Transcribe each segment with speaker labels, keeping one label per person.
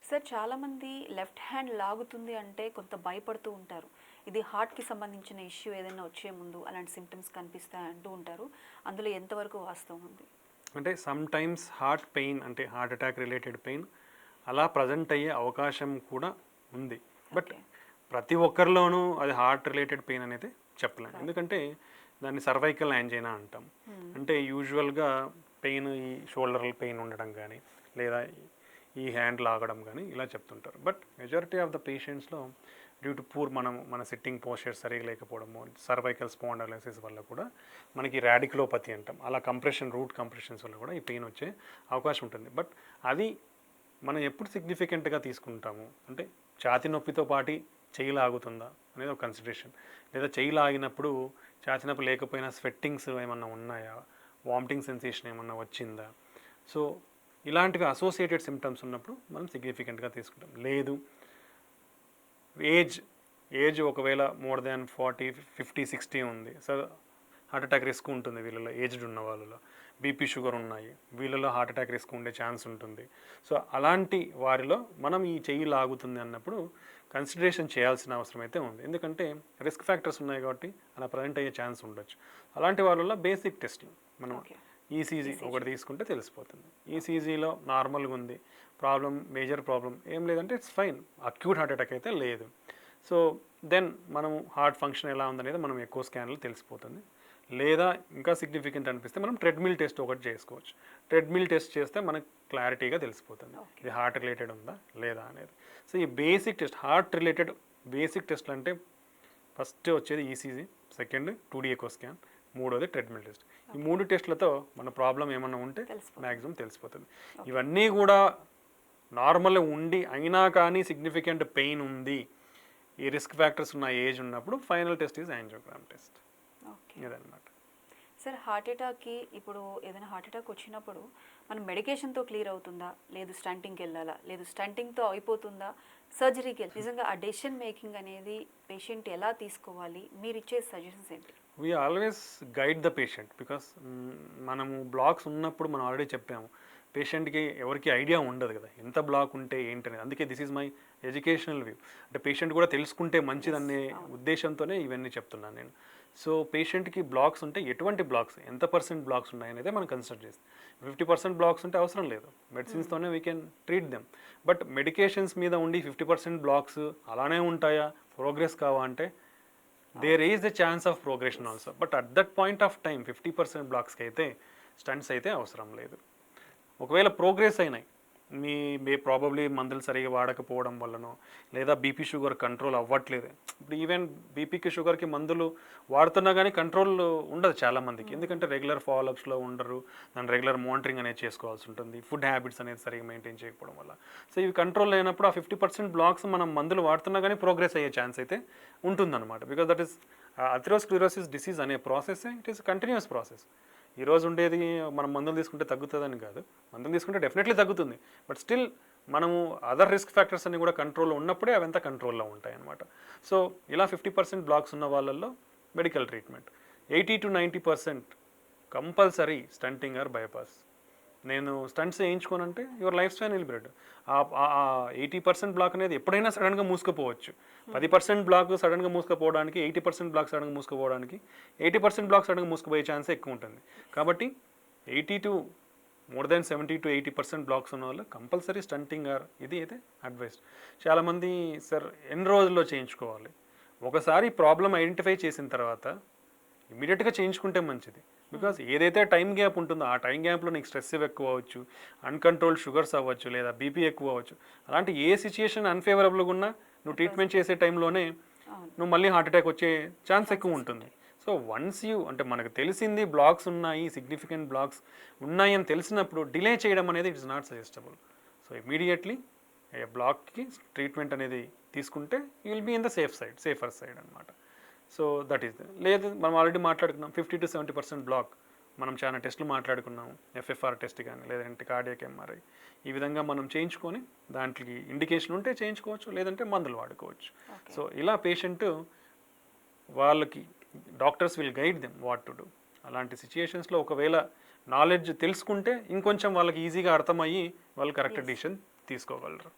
Speaker 1: Sir చాలామంది left hand లాగుతుంది అంటే కొంత భయపడుతూ ఉంటారు. ఇది హార్ట్‌కి సంబంధించిన ఇష్యూ ఏదైనా వచ్చే ముందు అలాంటి సింప్టమ్స్ కనిపిస్తాయి అంటూ ఉంటారు. అందులో ఎంతవరకు వాస్తవం ఉంది?
Speaker 2: అంటే సమ్ టైమ్స్ హార్ట్ పెయిన్ అంటే హార్ట్ అటాక్ రిలేటెడ్ పెయిన్ అలా ప్రజెంట్ అయ్యే అవకాశం కూడా ఉంది. But
Speaker 1: okay.
Speaker 2: ప్రతి ఒక్కరిలోనూ అది హార్ట్ రిలేటెడ్ పెయిన్ అనేది చెప్పలేం. ఎందుకంటే దాన్ని సర్వైకల్ యాంజైనా అంటాం. అంటే యూజువల్గా పెయిన్ ఈ షోల్డర్ పెయిన్ ఉండడం కానీ లేదా ఈ హ్యాండ్ లాగడం కానీ ఇలా చెప్తుంటారు. బట్ మెజారిటీ ఆఫ్ ద పేషెంట్స్లో డ్యూ టు పూర్ మన సిట్టింగ్ పోస్చర్ సరిగా లేకపోవడము, సర్వైకల్ స్పాండలైసిస్ వల్ల కూడా మనకి రాడిక్యులోపతి అంటాం. అలా రూట్ కంప్రెషన్స్ వల్ల కూడా ఈ పెయిన్ వచ్చే అవకాశం ఉంటుంది. బట్ అది మనం ఎప్పుడు సిగ్నిఫికెంట్గా తీసుకుంటాము అంటే ఛాతీ నొప్పితో పాటు చెయ్యి లాగుతుందా అనేది ఒక కన్సిడరేషన్, లేదా చెయ్యి లాగినప్పుడు ఛాతీ నొప్పి లేకపోయినా స్వెట్టింగ్స్ ఏమన్నా ఉన్నాయా, వామిటింగ్ సెన్సేషన్ ఏమన్నా వచ్చిందా. సో ఇలాంటివి అసోసియేటెడ్ సిమ్టమ్స్ ఉన్నప్పుడు మనం సిగ్నిఫికెంట్గా తీసుకుంటాం. లేదు ఏజ్ ఒకవేళ మోర్ దాన్ 40, 50, 60 ఉంది, సో హార్ట్ అటాక్ రిస్క్ ఉంటుంది వీళ్ళలో. ఏజ్డ్ ఉన్న వాళ్ళలో బీపీ షుగర్ ఉన్నాయి, వీళ్ళలో హార్ట్ అటాక్ రిస్క్ ఉండే ఛాన్స్ ఉంటుంది. సో అలాంటి వారిలో మనం ఈ చెయ్యి లాగుతుంది అన్నప్పుడు కన్సిడరేషన్ చేయాల్సిన అవసరం అయితే ఉంది. ఎందుకంటే రిస్క్ ఫ్యాక్టర్స్ ఉన్నాయి కాబట్టి అలా ప్రజెంట్ అయ్యే ఛాన్స్ ఉండొచ్చు. అలాంటి వాళ్ళలో బేసిక్ టెస్ట్లు మనం ఈసీజీ ఒకటి తీసుకుంటే తెలిసిపోతుంది. ఈసీజీలో నార్మల్గా ఉంది, మేజర్ ప్రాబ్లం ఏం లేదంటే it's fine, acute heart attack అయితే లేదు. సో దెన్ మనము హార్ట్ ఫంక్షన్ ఎలా ఉందనేది మనం ఎక్కువ స్కాన్లు తెలిసిపోతుంది. లేదా ఇంకా సిగ్నిఫికెంట్ అనిపిస్తే మనం ట్రెడ్మిల్ టెస్ట్ ఒకటి చేసుకోవచ్చు. ట్రెడ్మిల్ టెస్ట్ చేస్తే మనకు క్లారిటీగా తెలిసిపోతుంది ఇది హార్ట్ రిలేటెడ్ ఉందా లేదా అనేది. సో ఈ basic test, heart related basic టెస్ట్లు అంటే ఫస్ట్ వచ్చేది ECG, second 2D echo scan, మూడోది ట్రెడ్మిల్ టెస్ట్. ఈ 3 టెస్ట్లతో మన ప్రాబ్లం ఏమన్నా ఉంటే మ్యాక్సిమం తెలిసిపోతుంది. ఇవన్నీ కూడా నార్మల్ ఉండి అయినా కానీ సిగ్నిఫికెంట్ పెయిన్ ఉంది, ఈ రిస్క్ ఫ్యాక్టర్స్ ఉన్న ఏజ్ ఉన్నప్పుడు final test is angiogram test. ఇదన్నమాట.
Speaker 1: సార్ హార్ట్ అటాక్కి ఇప్పుడు ఏదైనా హార్ట్ అటాక్ వచ్చినప్పుడు మనం మెడికేషన్తో క్లియర్ అవుతుందా, లేదు స్టంటింగ్కి వెళ్ళాలా, లేదు స్టంటింగ్తో అయిపోతుందా, సర్జరీకి వెళ్ళి నిజంగా ఆ డెసిషన్ మేకింగ్ అనేది పేషెంట్ ఎలా తీసుకోవాలి, మీరు ఇచ్చే సజెషన్స్ ఏంటి?
Speaker 2: We always guide the patient because మనము బ్లాక్స్ ఉన్నప్పుడు మనం ఆల్రెడీ చెప్పాము, పేషెంట్కి ఎవరికి ఐడియా ఉండదు కదా ఎంత బ్లాక్ ఉంటే ఏంటనేది. అందుకే this is my educational view. అంటే పేషెంట్ కూడా తెలుసుకుంటే మంచిదనే ఉద్దేశంతోనే ఇవన్నీ చెప్తున్నాను నేను. సో పేషెంట్కి బ్లాక్స్ ఉంటే ఎటువంటి బ్లాక్స్, ఎంత పర్సెంట్ బ్లాక్స్ ఉన్నాయనేదే మనం కన్సిడర్ చేస్తాం. 50% బ్లాక్స్ ఉంటే అవసరం లేదు, మెడిసిన్స్తోనే we can treat them. But medications మీద ఉండి 50% బ్లాక్స్ అలానే ఉంటాయా, ప్రోగ్రెస్ కావా అంటే there is the chance of progression also. But at that point of time 50% బ్లాక్స్కి అయితే స్టంట్స్ అయితే అవసరం లేదు. ఒకవేళ ప్రోగ్రెస్ అయినాయి, మీ ప్రాబబ్లీ మందులు సరిగా వాడకపోవడం వల్లనో లేదా బీపీ షుగర్ కంట్రోల్ అవ్వట్లేదు. ఇప్పుడు ఈవెన్ బీపీకి షుగర్కి మందులు వాడుతున్నా కానీ కంట్రోల్ ఉండదు చాలామందికి, ఎందుకంటే రెగ్యులర్ ఫాలోఅప్స్లో ఉండరు, దాని రెగ్యులర్ మానిటరింగ్ అనేది చేసుకోవాల్సి ఉంటుంది, ఫుడ్ హ్యాబిట్స్ అనేది సరిగా మెయింటైన్ చేయకపోవడం వల్ల. సో ఇవి కంట్రోల్ అయినప్పుడు ఆ 50% బ్లాక్స్ మనం మందులు వాడుతున్నా కానీ ప్రోగ్రెస్ అయ్యే ఛాన్స్ అయితే ఉంటుందన్నమాట. Because that is atherosclerosis disease అనే process it is continuous process. ఈరోజు ఉండేది మనం మందులు తీసుకుంటే తగ్గుతుందని కాదు, మందులు తీసుకుంటే డెఫినెట్లీ తగ్గుతుంది, బట్ స్టిల్ మనము అదర్ రిస్క్ ఫ్యాక్టర్స్ అన్ని కూడా కంట్రోల్లో ఉన్నప్పుడే అవంతా కంట్రోల్లో ఉంటాయి అన్నమాట. సో ఇలా 50% బ్లాక్స్ ఉన్న వాళ్ళల్లో medical treatment, 80 to 90% compulsory stenting or bypass. నేను స్టంట్స్ వేయించుకోనంటే your life span will bread. 80% block అనేది ఎప్పుడైనా సడన్గా మూసుకుపోవచ్చు. 10% బ్లాక్ సడన్గా మూసుకుపోవడానికి, 80% బ్లాక్ సడన్గా మూసుకుపోవడానికి, 80% బ్లాక్ సడన్గా మూసుకుపోయే ఛాన్స్ ఎక్కువ ఉంటుంది. కాబట్టి 80 to more than 70 to 80% blocks ఉన్న వాళ్ళు కంపల్సరీ స్టంటింగ్ ఆర్ ఇది అయితే అడ్వైస్. చాలామంది సార్ ఎన్ని రోజుల్లో చేయించుకోవాలి, ఒకసారి ప్రాబ్లం ఐడెంటిఫై చేసిన తర్వాత ఇమీడియట్గా చేయించుకుంటే మంచిది. బికాస్ ఏదైతే టైం గ్యాప్ ఉంటుందో ఆ టైం గ్యాప్లో నీకు స్ట్రెస్ ఎక్కువ అవ్వచ్చు, అన్కంట్రోల్డ్ షుగర్స్ అవ్వచ్చు, లేదా బీపీ ఎక్కువ అవ్వచ్చు. అలాంటి ఏ సిచ్యుయేషన్ అన్ఫేవరబుల్గా ఉన్నా నువ్వు ట్రీట్మెంట్ చేసే టైంలోనే నువ్వు మళ్ళీ హార్ట్ అటాక్ వచ్చే ఛాన్స్ ఎక్కువ ఉంటుంది. సో వన్స్ అంటే మనకు తెలిసింది బ్లాక్స్ ఉన్నాయి, సిగ్నిఫికెంట్ బ్లాక్స్ ఉన్నాయి అని తెలిసినప్పుడు డిలే చేయడం అనేది it's not suggestable. So immediately బ్లాక్కి ట్రీట్మెంట్ అనేది తీసుకుంటే you will be in the safer side అనమాట. సో దట్ ఈస్ లేదు మనం ఆల్రెడీ మాట్లాడుకున్నాం 50 to 70% బ్లాక్, మనం చాలా టెస్టులు మాట్లాడుకున్నాము, ఎఫ్ఎఫ్ఆర్ టెస్ట్ కానీ లేదంటే కార్డియాక్ ఎంఆర్ఐ, ఈ విధంగా మనం చేయించుకొని దాంట్లోకి ఇండికేషన్ ఉంటే చేయించుకోవచ్చు, లేదంటే మందులు వాడుకోవచ్చు. సో ఇలా పేషెంట్ వాళ్ళకి doctors will guide them what to do. అలాంటి సిచ్యుయేషన్స్లో ఒకవేళ నాలెడ్జ్ తెలుసుకుంటే ఇంకొంచెం వాళ్ళకి ఈజీగా అర్థమయ్యి వాళ్ళు కరెక్ట్ డిసిషన్ తీసుకోగలరు.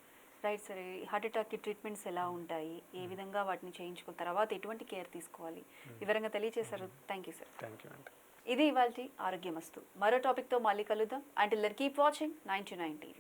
Speaker 1: Right sir. హార్ట్ అటాక్కి ట్రీట్మెంట్స్ ఎలా ఉంటాయి, ఏ విధంగా వాటిని చేయించుకున్న తర్వాత ఎటువంటి కేర్ తీసుకోవాలి, వివరంగా తెలియజేశారు. Thank you sir.
Speaker 2: Thank you అండి.
Speaker 1: ఇది ఇవాల్టి ఆరోగ్యమస్తు. మరో టాపిక్తో మళ్ళీ కలుద్దాం. Until then keep watching 99 TV.